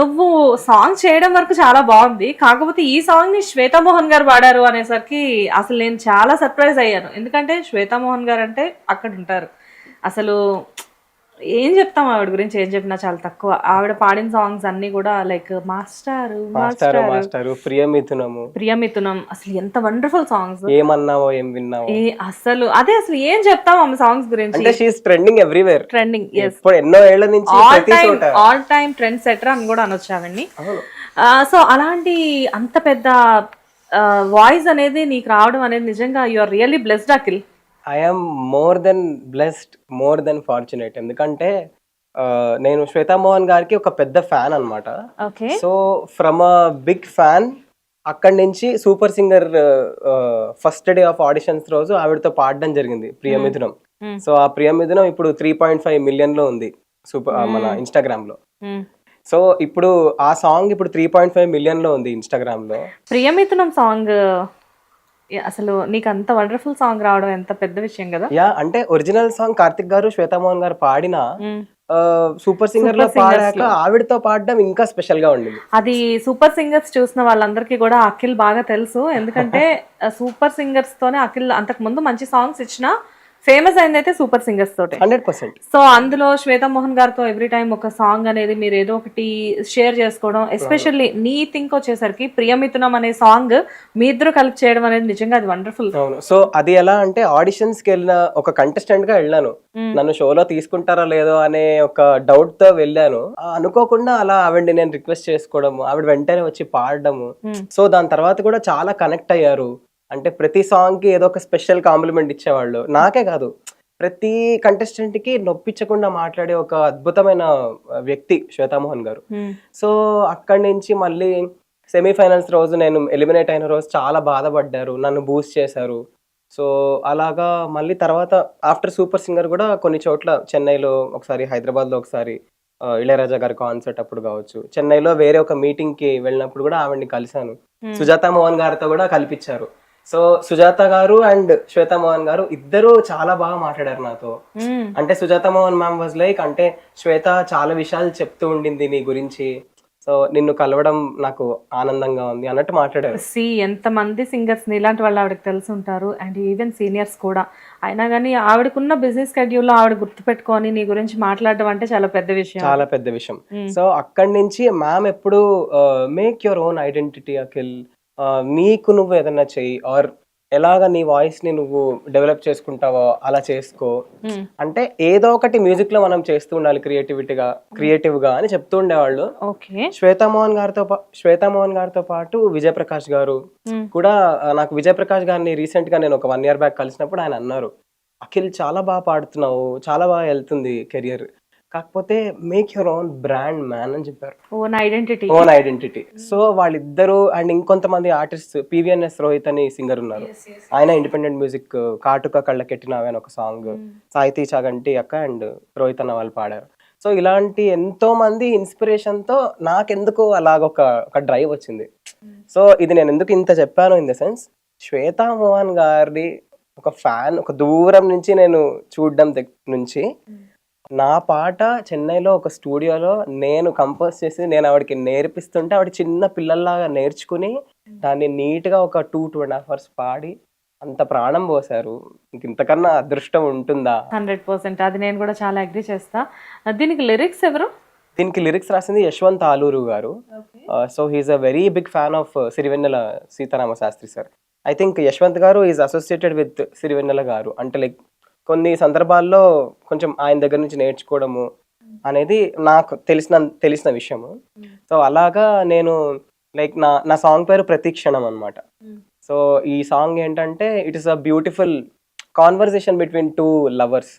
నువ్వు సాంగ్ చేయడం వరకు చాలా బాగుంది. కాకపోతే ఈ సాంగ్ ని శ్వేతా మోహన్ గారు పాడారు అనేసరికి అసలు నేను చాలా సర్ప్రైజ్ అయ్యాను. ఎందుకంటే శ్వేతా మోహన్ గారు అంటే అక్కడ ఉంటారు. అసలు ఏం చెప్తాం ఆవిడ గురించి, ఏం చెప్పినా చాలా తక్కువ. ఆవిడ పాడిన సాంగ్స్ అన్ని కూడా లైక్ మాస్టారు మాస్టారు మాస్టారు, మాస్టారు, ప్రియమిథునము, ప్రియమిథునం, అసలు ఎంత వండర్ఫుల్ సాంగ్స్. ఏమన్నావో ఏం విన్నావో. అసలు అదే అసలు ఏం చెప్తాం ఆమె సాంగ్స్ గురించి. అంటే షీఈస్ ట్రెండింగ్ ఎవ్రీవేర్. ట్రెండింగ్, ఇప్పుడు ఎన్నో ఏళ్ల నుంచి ప్రతి చోట ఆల్ టైమ్ ట్రెండ్ సెటర్ అని కూడా అనొచ్చు ఆవిడ్ని. అవును. సో అలాంటి అంత పెద్ద వాయిస్ అనేది నీకు రావడం అనేది నిజంగా you are really blessed Akhil. I'm more than blessed, more than fortunate. ఎందుకంటే నేను శ్వేతా మోహన్ గారికి ఒక పెద్ద ఫ్యాన్ అన్నమాట. Okay. So from a big fan అక్కడి నుంచి super singer first day of auditions రోజు ఆవిడతో పాడడం జరిగింది ప్రియమిథునం. సో ఆ ప్రియమిథునం ఇప్పుడు 3.5 million లో ఉంది మన ఇన్స్టాగ్రామ్ లో. సో ఇప్పుడు ఆ సాంగ్ ఇప్పుడు 3.5 million లో ఉంది ఇన్స్టాగ్రామ్ లో. ప్రియమిథునం సాంగ్ అసలు నీకు అంత వండర్ఫుల్ సాంగ్ రావడం ఎంత పెద్ద విషయం కదా. యా, అంటే ఒరిజినల్ సాంగ్ కార్తిక్ గారు శ్వేతా మోహన్ గారు పాడిన సూపర్ సింగర్ లో పాడాక ఆవిడతో పాడడం ఇంకా స్పెషల్ గా ఉండింది. అది సూపర్ సింగర్స్ చూసిన వాళ్ళందరికీ కూడా అఖిల్ బాగా తెలుసు. ఎందుకంటే సూపర్ సింగర్స్ తోనే అఖిల్ అంతకు ముందు మంచి సాంగ్స్ ఇచ్చిన ఫేమస్ అయింది అయితే సూపర్ సింగర్స్ తోటే. 100%. సో అందులో శ్వేతా మోహన్ గారితో ఎవ్రీ టైం ఒక సాంగ్ అనేది మీరు ఏదో ఒకటి షేర్ చేసుకోవడం, ఎస్పెషల్లీ నీ థింక్ వచ్చేసరికి ప్రియమిథునం అనే సాంగ్ మీ ఇద్దరు కలిపి చేయడం అనేది నిజంగా అది వండర్ఫుల్. అవును. సో అది ఎలా అంటే ఆడిషన్స్ కి వెళ్ళిన ఒక కంటెస్టెంట్ గా వెళ్ళాను. నన్ను షోలో తీసుకుంటారా లేదో అనే ఒక డౌట్ తో వెళ్ళాను. అనుకోకుండా అలా ఆవిడని నేను రిక్వెస్ట్ చేసుకోవడము, ఆవిడ వెంటనే వచ్చి పాడడము. సో దాని తర్వాత కూడా చాలా కనెక్ట్ అయ్యారు. అంటే ప్రతి సాంగ్ కి ఏదో ఒక స్పెషల్ కాంప్లిమెంట్ ఇచ్చేవాళ్ళు. నాకే కాదు, ప్రతి కంటెస్టెంట్ కి నొప్పించకుండా మాట్లాడే ఒక అద్భుతమైన వ్యక్తి శ్వేతామోహన్ గారు. సో అక్కడి నుంచి మళ్ళీ సెమీఫైనల్స్ రోజు నేను ఎలిమినేట్ అయిన రోజు చాలా బాధపడ్డారు, నన్ను బూస్ట్ చేశారు. సో అలాగా మళ్ళీ తర్వాత ఆఫ్టర్ సూపర్ సింగర్ కూడా కొన్ని చోట్ల, చెన్నైలో ఒకసారి, హైదరాబాద్లో ఒకసారి, ఇళయరాజా గారి కాన్సర్ట్ అప్పుడు కావచ్చు, చెన్నైలో వేరే ఒక మీటింగ్ కి వెళ్ళినప్పుడు కూడా ఆవిడ్ని కలిశాను. సుజాతా మోహన్ గారితో కూడా కల్పించారు. సో సుజాత గారు అండ్ శ్వేతా మోహన్ గారు ఇద్దరు చాలా బాగా మాట్లాడారు నాతో. అంటే Sujatha Mohan ma'am was like, అంటే శ్వేత చాలా విషయాలు చెప్తూ ఉండింది నీ గురించి, సో నిన్ను కలవడం నాకు ఆనందంగా ఉంది అన్నట్టు మాట్లాడారు. ఎంత మంది సింగర్స్ ఇలాంటి వాళ్ళు ఆవిడకి తెలిసి ఉంటారు, అండ్ ఈవెన్ సీనియర్స్ కూడా. అయినా కానీ ఆవిడకున్న బిజినెస్ షెడ్యూల్లో ఆవిడ గుర్తుపెట్టుకొని నీ గురించి మాట్లాడడం అంటే చాలా పెద్ద విషయం, చాలా పెద్ద విషయం. సో అక్కడి నుంచి మ్యామ్ ఎప్పుడు make your own identity Akhil, నీకు నువ్వు ఏదన్నా చెయ్యి, ఆర్ ఎలాగ నీ వాయిస్ ని నువ్వు డెవలప్ చేసుకుంటావో అలా చేసుకో. అంటే ఏదో ఒకటి మ్యూజిక్ లో మనం చేస్తూ ఉండాలి క్రియేటివ్ గా అని చెప్తూ ఉండేవాళ్ళు. శ్వేతా మోహన్ గారితో పాటు విజయప్రకాష్ గారు కూడా. నాకు విజయప్రకాష్ గారిని రీసెంట్ గా నేను ఒక 1 year బ్యాక్ కలిసినప్పుడు ఆయన అన్నారు, అఖిల్ చాలా బాగా పాడుతున్నావు, చాలా బాగా వెళ్తుంది కెరియర్, కాకపోతే make your own brand man అని చెప్పారు. Own identity. సో వాళ్ళిద్దరు అండ్ ఇంకొంతమంది ఆర్టిస్ట్, పివిఎన్ఎస్ రోహిత్ అని సింగర్ ఉన్నారు, ఆయన ఇండిపెండెంట్ మ్యూజిక్ కాటుక కళ్ళకెట్టినవి అని ఒక సాంగ్ సాహితీ చాగంటి అక్క అండ్ రోహిత్ అన్న వాళ్ళు పాడారు. సో ఇలాంటి ఎంతో మంది ఇన్స్పిరేషన్ తో నాకెందుకు అలాగొక డ్రైవ్ వచ్చింది. సో ఇది నేను ఎందుకు ఇంత చెప్పాను in the sense, Shweta Mohan గారి ఒక ఫ్యాన్, ఒక దూరం నుంచి నేను చూడడం నుంచి, నా పాట చెన్నైలో ఒక స్టూడియోలో నేను కంపోజ్ చేసి నేను ఆవిడకి నేర్పిస్తుంటే ఆవిడ చిన్న పిల్లల్లాగా నేర్చుకుని దాన్ని నీట్గా ఒక 2.5 hours పాడి అంత ప్రాణం పోసారు. ఇంతకన్నా అదృష్టం ఉంటుందా? 100%. అది నేను కూడా చాలా అగ్రీ చేస్తా. దీనికి లిరిక్స్ ఎవరు? దీనికి లిరిక్స్ రాసింది యశ్వంత్ ఆలూరు గారు. So he's a very big fan of Sirivennela Seetharama Sastri sir. I think Yashwanth గారు ఈజ్ అసోసియేటెడ్ విత్ సిరివెన్నెల గారు. అంటే లైక్ కొన్ని సందర్భాల్లో కొంచెం ఆయన దగ్గర నుంచి నేర్చుకోవడము అనేది నాకు తెలిసిన విషయము. సో అలాగా నేను లైక్ నా సాంగ్ పేరు ప్రతిక్షణం అనమాట. సో ఈ సాంగ్ ఏంటంటే it is a beautiful conversation between 2 lovers.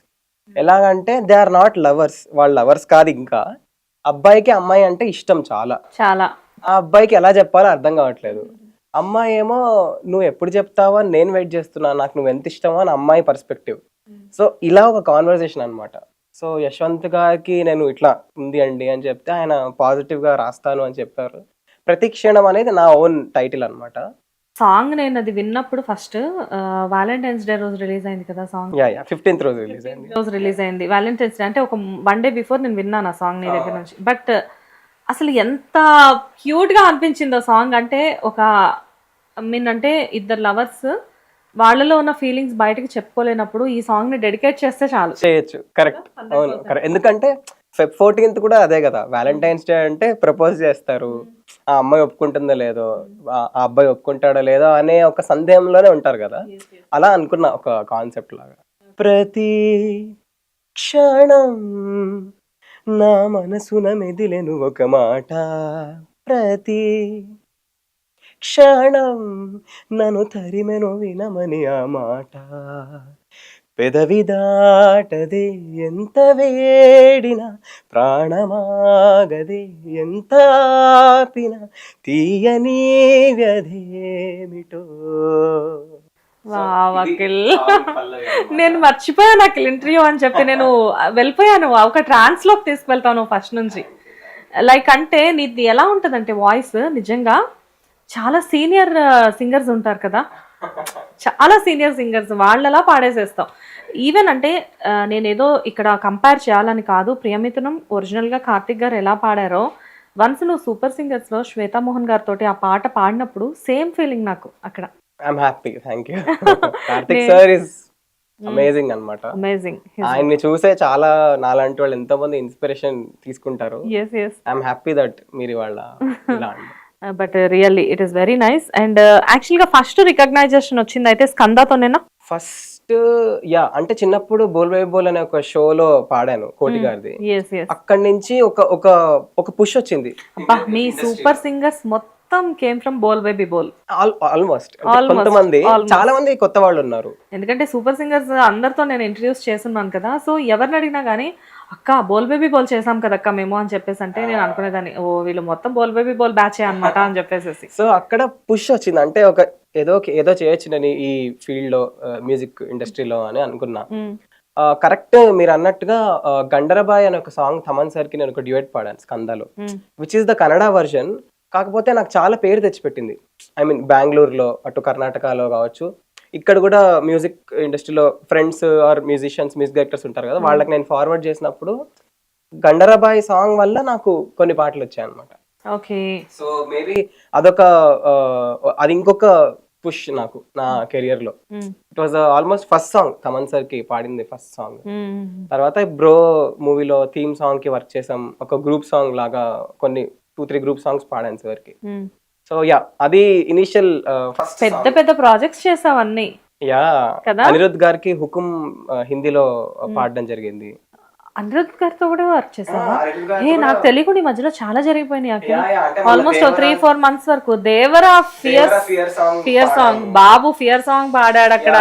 ఎలాగంటే దే ఆర్ నాట్ లవర్స్, వాళ్ళు లవర్స్ కాదు. ఇంకా అబ్బాయికి అమ్మాయి అంటే ఇష్టం చాలా చాలా. ఆ అబ్బాయికి ఎలా చెప్పాలో అర్థం కావట్లేదు. అమ్మాయి ఏమో నువ్వు ఎప్పుడు చెప్తావో నేను వెయిట్ చేస్తున్నా, నాకు నువ్వు ఎంత ఇష్టమో అని అమ్మాయి పర్స్పెక్టివ్. సో ఇలా ఒక కాన్వర్సేషన్ అనమాట. సో యశ్వంత్ గారికి నేను ఇట్లా ఉంది అండి అని చెప్తే ఆయన పాజిటివ్ గా రాస్తాను అని చెప్పారు. ప్రతిక్షణం అనేది నా ఓన్ టైటిల్ అనమాట. సాంగ్ నేను అది విన్నప్పుడు ఫస్ట్ వాలంటైన్స్ డే రోజు రిలీజ్ అయింది కదా సాంగ్. 15th రోజు రిలీజ్ అయింది. వాలంటైన్స్ డే అంటే ఒక 1 day బిఫోర్ నేను విన్నాను ఆ సాంగ్ నీ దగ్గర నుంచి. బట్ అసలు ఎంత క్యూట్ గా అనిపించిందో సాంగ్. అంటే ఒక అంటే ఇద్దరు లవర్స్ వాళ్ళలో ఉన్న ఫీలింగ్స్ బయటకి చెప్పుకోలేనప్పుడు ఈ సాంగ్ ని డెడికేట్ చేస్తే చాలు. చేయొచ్చు. కరెక్ట్. అవును. కరెక్ట్. ఎందుకంటే ఫెబ్ 14th కూడా అదే కదా, వ్యాలంటైన్స్ డే అంటే ప్రపోజ్ చేస్తారు. ఆ అమ్మాయి ఒప్పుకుంటుందో లేదో, ఆ అబ్బాయి ఒప్పుకుంటాడో లేదో అనే ఒక సందేహంలోనే ఉంటారు కదా. అలా అనుకున్నా ఒక కాన్సెప్ట్ లాగా. ప్రతి క్షణం నా మనసున మెదిలెను ఒక మాట, ప్రతి క్షణం నన్ను తరిమెను వినమని ఆ మాట, పెదవి దాటదే ఎంత వేడిన, ప్రాణమాగదే ఎంత ఆపిన, తీయని వ్యధేమిటో. వావ్ అఖిల్, నేను మర్చిపోయాను అఖిల్ ఇంటర్వ్యూ అని చెప్పి. నేను వెళ్ళిపోయాను, ఒక ట్రాన్స్ లోకి తీసుకువెళ్తాను ఫస్ట్ నుంచి. లైక్ అంటే నీది ఎలా ఉంటదంటే వాయిస్ నిజంగా చాలా సీనియర్ సింగర్స్ ఉంటారు కదా, చాలా సీనియర్ సింగర్స్ వాళ్ళలా పాడేసేస్తావు. ఈవెన్ అంటే నేనేదో ఇక్కడ కంపేర్ చేయాలని కాదు, ప్రియమిథునం ఒరిజినల్గా కార్తిక్ గారు ఎలా పాడారో, వన్స్ నువ్వు సూపర్ సింగర్స్ లో శ్వేతా మోహన్ గారితో ఆ పాట పాడినప్పుడు సేమ్ ఫీలింగ్ నాకు అక్కడ. I'm happy, thank you. Karthik sir is amazing అన్నమాట. అమేజింగ్. ఆయన్ని చూసే చాలా నాలాంటి వాళ్ళు ఎంతో మంది ఇన్స్పిరేషన్ తీసుకుంటారు. ఐఎమ్ హ్యాపీ దట్ మీరు ఇవాళ ఇలా but really it is very nice. And యాక్చువల్గా ఫస్ట్ రికగ్నైజేషన్ వచ్చింది అయితే స్కందాతోనేనా? ఫస్ట్ యా, అంటే చిన్నప్పుడు బోల్ బై బోల్ అనే ఒక షోలో పాడాను కోటి గారిది. అక్కడి నుంచి ఒక ఒక ఒక పుష్ వచ్చింది. మీ సూపర్ సింగర్స్ మొత్తం came from Bol Baby Bol. Almost కొంతమంది, చాలా మంది కొత్త వాళ్ళు ఉన్నారు. ఎందుకంటే సూపర్ సింగర్స్ అందరితో నేను ఇంట్రడ్యూస్ చేస్తున్నాను కదా, సో ఎవరిని అడిగినా గానీ అక్క బోల్ బేబీ బోల్ చేసాం కదా అక్క మేము అని చెప్పేసి అంటే నేను అనుకునేదాన్ని, ఓ వీళ్ళు మొత్తం బోల్ బేబీ బోల్ బ్యాచ్ అనమాట అని చెప్పేసి. సో అక్కడ పుష్ వచ్చింది, అంటే ఒక ఏదో చేయొచ్చు నేను ఈ ఫీల్డ్ లో, మ్యూజిక్ ఇండస్ట్రీలో అని అనుకున్నా. కరెక్ట్ మీరు అన్నట్టుగా గండరబాయ్ అనే ఒక సాంగ్ థమన్ సార్ కి నేను ఒక డ్యూయట్ పాడాను స్కందాలో, which is the Kannada version. కాకపోతే నాకు చాలా పేరు తెచ్చిపెట్టింది. ఐ మీన్ బెంగళూరులో, అటు కర్ణాటకలో కావచ్చు, ఇక్కడ కూడా మ్యూజిక్ ఇండస్ట్రీలో friends or musicians, music directors ఉంటారు కదా, వాళ్ళకి నేను ఫార్వర్డ్ చేసినప్పుడు గండరబాయ్ సాంగ్ వల్ల నాకు కొన్ని పాటలు వచ్చాయి అనమాట. ఓకే. సో మేబీ అదొక అది ఇంకొక పుష్ నాకు నా కెరియర్ లో. It was almost first song Thaman sir కి పాడింది, ఫస్ట్ సాంగ్. తర్వాత బ్రో మూవీలో థీమ్ సాంగ్ కి వర్క్ చేసాం, ఒక గ్రూప్ సాంగ్ లాగా కొన్ని 2-3 గ్రూప్ సాంగ్స్ పాడాను సార్ కి. సో యా, అది ఇనిషియల్ ఫస్ట్ పెద్ద ప్రాజెక్ట్స్ చేసావన్నీ. యా, అనిరుద్ గారికి హుకుం హిందీలో పాడడం జరిగింది. అనిరుద్ గారితో కూడా వర్క్ చేసావా? నాకు తెలియకుండా ఈ మధ్యలో చాలా జరిగిపోయినాయి. ఆల్మోస్ట్ 3-4 months వరకు దేవరా ఫియర్ సాంగ్, బాబు ఫియర్ సాంగ్ పాడాడు అక్కడ.